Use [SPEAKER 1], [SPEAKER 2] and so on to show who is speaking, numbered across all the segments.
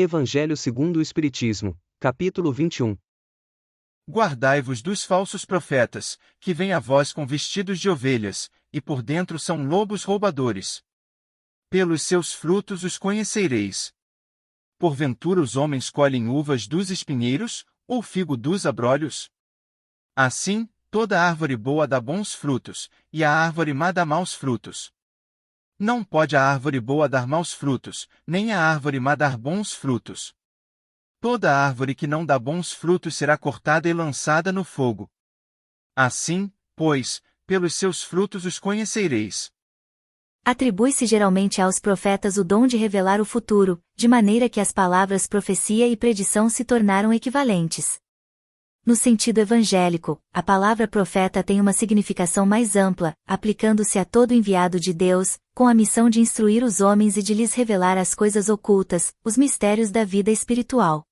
[SPEAKER 1] Evangelho segundo o Espiritismo, capítulo 21.
[SPEAKER 2] Guardai-vos dos falsos profetas, que vêm a vós com vestidos de ovelhas, e por dentro são lobos roubadores. Pelos seus frutos os conhecereis. Porventura os homens colhem uvas dos espinheiros, ou figo dos abrolhos? Assim, toda árvore boa dá bons frutos, e a árvore má dá maus frutos. Não pode a árvore boa dar maus frutos, nem a árvore má dar bons frutos. Toda árvore que não dá bons frutos será cortada e lançada no fogo. Assim, pois, pelos seus frutos os conhecereis.
[SPEAKER 3] Atribui-se geralmente aos profetas o dom de revelar o futuro, de maneira que as palavras profecia e predição se tornaram equivalentes. No sentido evangélico, a palavra profeta tem uma significação mais ampla, aplicando-se a todo enviado de Deus, com a missão de instruir os homens e de lhes revelar as coisas ocultas, os mistérios da vida espiritual.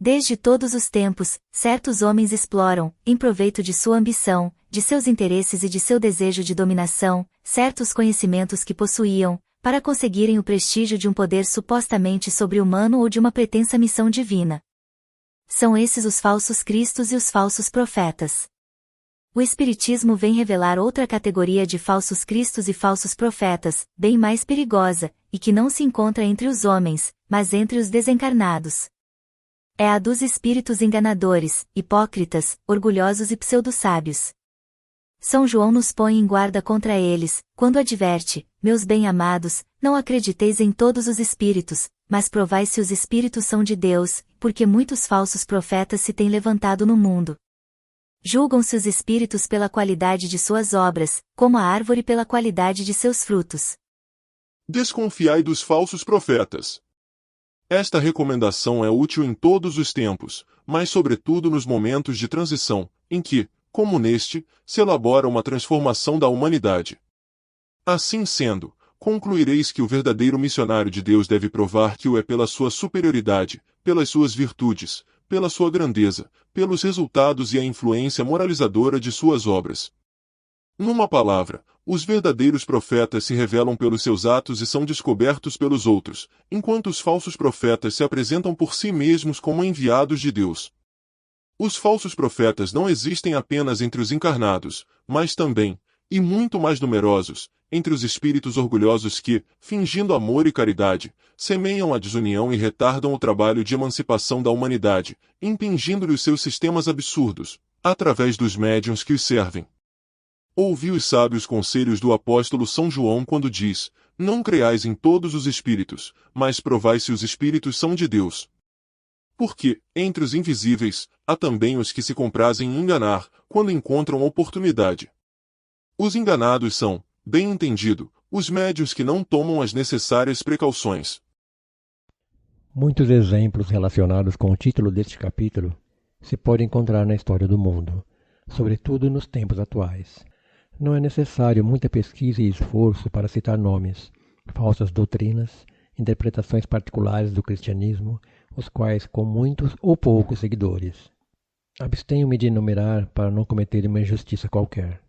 [SPEAKER 3] Desde todos os tempos, certos homens exploram, em proveito de sua ambição, de seus interesses e de seu desejo de dominação, certos conhecimentos que possuíam, para conseguirem o prestígio de um poder supostamente sobre-humano ou de uma pretensa missão divina. São esses os falsos cristos e os falsos profetas. O Espiritismo vem revelar outra categoria de falsos cristos e falsos profetas, bem mais perigosa, e que não se encontra entre os homens, mas entre os desencarnados. É a dos espíritos enganadores, hipócritas, orgulhosos e pseudo-sábios. São João nos põe em guarda contra eles, quando adverte: meus bem-amados, não acrediteis em todos os espíritos, mas provai se os espíritos são de Deus, porque muitos falsos profetas se têm levantado no mundo. Julgam-se os espíritos pela qualidade de suas obras, como a árvore pela qualidade de seus frutos.
[SPEAKER 4] Desconfiai dos falsos profetas. Esta recomendação é útil em todos os tempos, mas sobretudo nos momentos de transição, em que, como neste, se elabora uma transformação da humanidade. Assim sendo, concluireis que o verdadeiro missionário de Deus deve provar que o é pela sua superioridade, pelas suas virtudes, pela sua grandeza, pelos resultados e a influência moralizadora de suas obras. Numa palavra, os verdadeiros profetas se revelam pelos seus atos e são descobertos pelos outros, enquanto os falsos profetas se apresentam por si mesmos como enviados de Deus. Os falsos profetas não existem apenas entre os encarnados, mas também, e muito mais numerosos, entre os espíritos orgulhosos que, fingindo amor e caridade, semeiam a desunião e retardam o trabalho de emancipação da humanidade, impingindo-lhe os seus sistemas absurdos, através dos médiuns que os servem. Ouvi os sábios conselhos do apóstolo São João quando diz: não creais em todos os espíritos, mas provai se os espíritos são de Deus. Porque, entre os invisíveis, há também os que se comprazem em enganar, quando encontram oportunidade. Os enganados são, bem entendido, os médiuns que não tomam as necessárias precauções.
[SPEAKER 5] Muitos exemplos relacionados com o título deste capítulo se pode encontrar na história do mundo, sobretudo nos tempos atuais. Não é necessário muita pesquisa e esforço para citar nomes, falsas doutrinas, interpretações particulares do cristianismo, os quais com muitos ou poucos seguidores. Abstenho-me de enumerar para não cometer uma injustiça qualquer.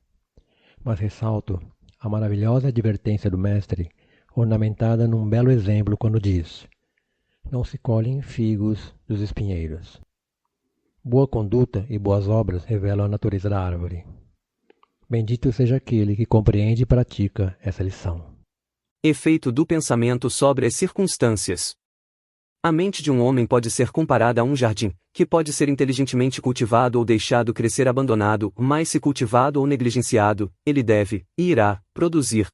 [SPEAKER 5] Mas ressalto a maravilhosa advertência do Mestre, ornamentada num belo exemplo quando diz: não se colhem figos dos espinheiros. Boa conduta e boas obras revelam a natureza da árvore. Bendito seja aquele que compreende e pratica essa lição.
[SPEAKER 1] Efeito do pensamento sobre as circunstâncias. A mente de um homem pode ser comparada a um jardim, que pode ser inteligentemente cultivado ou deixado crescer abandonado, mas se cultivado ou negligenciado, ele deve, e irá, produzir.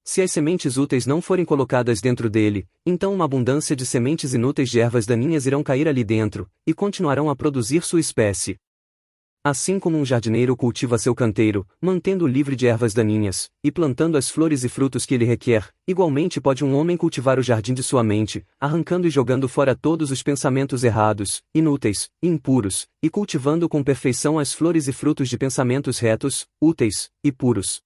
[SPEAKER 1] Se as sementes úteis não forem colocadas dentro dele, então uma abundância de sementes inúteis de ervas daninhas irão cair ali dentro, e continuarão a produzir sua espécie. Assim como um jardineiro cultiva seu canteiro, mantendo-o livre de ervas daninhas, e plantando as flores e frutos que ele requer, igualmente pode um homem cultivar o jardim de sua mente, arrancando e jogando fora todos os pensamentos errados, inúteis, e impuros, e cultivando com perfeição as flores e frutos de pensamentos retos, úteis, e puros.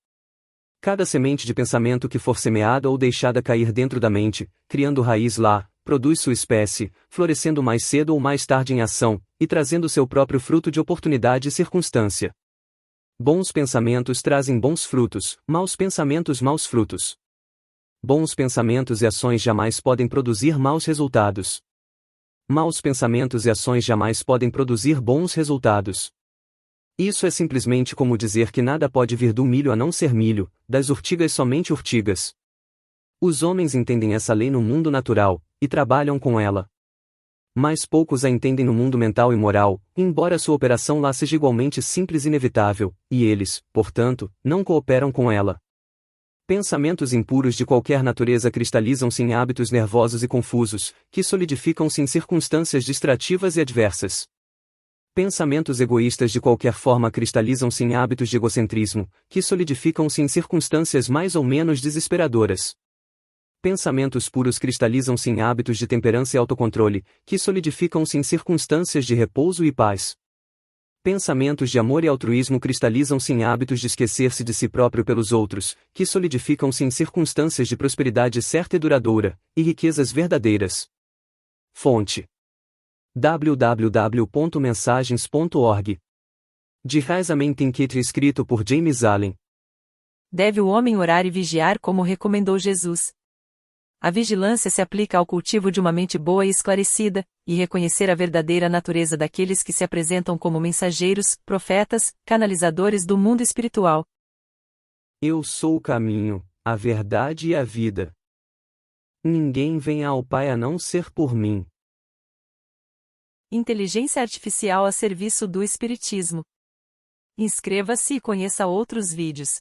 [SPEAKER 1] Cada semente de pensamento que for semeada ou deixada cair dentro da mente, criando raiz lá, produz sua espécie, florescendo mais cedo ou mais tarde em ação, e trazendo seu próprio fruto de oportunidade e circunstância. Bons pensamentos trazem bons frutos, maus pensamentos maus frutos. Bons pensamentos e ações jamais podem produzir maus resultados. Maus pensamentos e ações jamais podem produzir bons resultados. Isso é simplesmente como dizer que nada pode vir do milho a não ser milho, das urtigas somente urtigas. Os homens entendem essa lei no mundo natural, e trabalham com ela. Mas poucos a entendem no mundo mental e moral, embora sua operação lá seja igualmente simples e inevitável, e eles, portanto, não cooperam com ela. Pensamentos impuros de qualquer natureza cristalizam-se em hábitos nervosos e confusos, que solidificam-se em circunstâncias distrativas e adversas. Pensamentos egoístas de qualquer forma cristalizam-se em hábitos de egocentrismo, que solidificam-se em circunstâncias mais ou menos desesperadoras. Pensamentos puros cristalizam-se em hábitos de temperança e autocontrole, que solidificam-se em circunstâncias de repouso e paz. Pensamentos de amor e altruísmo cristalizam-se em hábitos de esquecer-se de si próprio pelos outros, que solidificam-se em circunstâncias de prosperidade certa e duradoura, e riquezas verdadeiras. Fonte: www.mensagens.org. De Raisament Inquiet, escrito por James Allen.
[SPEAKER 6] Deve o homem orar e vigiar como recomendou Jesus. A vigilância se aplica ao cultivo de uma mente boa e esclarecida, e reconhecer a verdadeira natureza daqueles que se apresentam como mensageiros, profetas, canalizadores do mundo espiritual.
[SPEAKER 1] Eu sou o caminho, a verdade e a vida. Ninguém vem ao Pai a não ser por mim.
[SPEAKER 6] Inteligência artificial a serviço do Espiritismo. Inscreva-se e conheça outros vídeos.